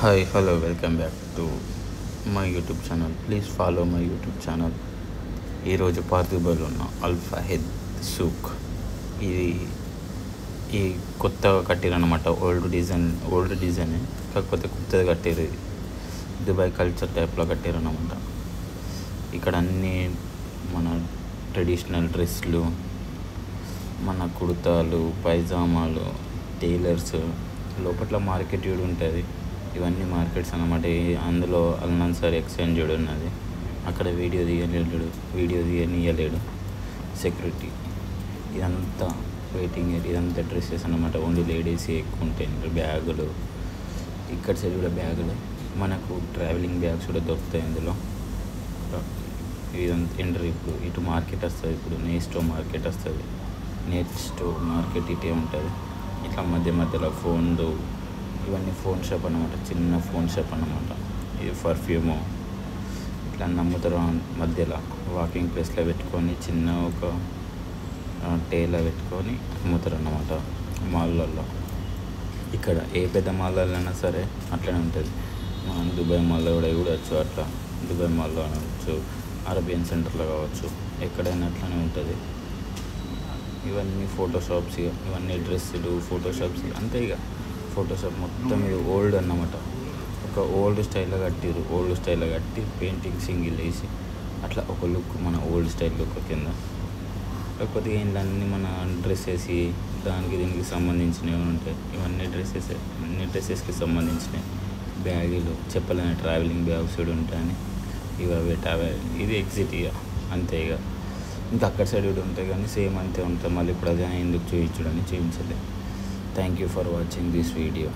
Hi, hello, welcome back to my YouTube channel. Please follow my YouTube channel. ఈరోజు పార్దుబాయ్లో ఉన్న అల్ ఫహద్ సూక్. ఇది ఈ కొత్తగా కట్టిరనమాట. ఓల్డ్ డిజైనే, కాకపోతే కొత్తగా కట్టారు. దుబాయ్ కల్చర్ టైప్లో కట్టారనమాట. ఇక్కడ అన్నీ మన ట్రెడిషనల్ డ్రెస్లు, మన కుర్తాలు, పైజామాలు, టైలర్స్, లోపల మార్కెట్ కూడా ఉంటుంది. ఇవన్నీ మార్కెట్స్ అన్నమాట. అందులో అల్నాన్సర్ ఎక్స్చేంజ్ కూడా ఉన్నది. అక్కడ వీడియో తీయనీయలేడు సెక్యూరిటీ. ఇదంతా వెయిటింగ్ ఏరియా, ఇదంతా డ్రెస్సెస్ అన్నమాట. ఓన్లీ లేడీస్ ఎక్కువ ఉంటాయి. బ్యాగులు, ఇక్కడ సైడ్ కూడా బ్యాగులు, మనకు ట్రావెలింగ్ బ్యాగ్స్ కూడా దొరుకుతాయి ఇందులో. ఇదంతా ఎంట్రీ. ఇప్పుడు ఇటు మార్కెట్ వస్తుంది. ఇప్పుడు నెక్స్ట్ మార్కెట్ వస్తుంది. నెక్స్ట్ మార్కెట్ ఇటే ఉంటుంది. ఇట్లా మధ్యలో ఫోన్లు, ఇవన్నీ ఫోన్ షాప్ అన్నమాట. చిన్న ఫోన్ షాప్ అన్నమాట. ఇది పర్ఫ్యూము ఇట్లా అమ్ముతారు. మధ్యలో వాకింగ్ ప్లేస్లో పెట్టుకొని చిన్న ఒక టేలో పెట్టుకొని అమ్ముతారు అన్నమాట మాల్లలో. ఇక్కడ ఏ పెద్ద మాల్లోనైనా సరే అట్లనే ఉంటుంది. మనం దుబాయ్ మాల్లో కూడా చూడవచ్చు. అట్లా దుబాయ్ మాల్లో అనవచ్చు, అరేబియన్ సెంటర్లో కావచ్చు, ఎక్కడైనా అట్లనే ఉంటుంది. ఇవన్నీ ఫోటోషాప్స్, ఇవన్నీ డ్రెస్సులు, ఫోటోషాప్స్ అంతే. ఇక ఫోటోషాప్ మొత్తం ఇది ఓల్డ్ అన్నమాట. ఒక ఓల్డ్ స్టైల్లో కట్టి పెయింటింగ్ సింగిల్ వేసి అట్లా ఒక లుక్, మన ఓల్డ్ స్టైల్ లుక్ కింద. కాకపోతే ఇండ్లన్నీ మన డ్రెస్సెస్, దీనికి సంబంధించినవి ఉంటాయి. ఇవన్నీ డ్రెస్సెస్కి సంబంధించినవి. బ్యాగులు, చెప్పలేని ట్రావెలింగ్ బ్యాగ్స్ కూడా ఉంటాయని ఇది ఎగ్జిట్. ఇక అంతే. ఇక ఇంకా అక్కడ సైడ్ కూడా ఉంటాయి, కానీ సేమ్ అంతే ఉంటుంది. మళ్ళీ ఇప్పుడు అదే ఎందుకు చూపించడానికి చూపించలేదు. Thank you for watching this video.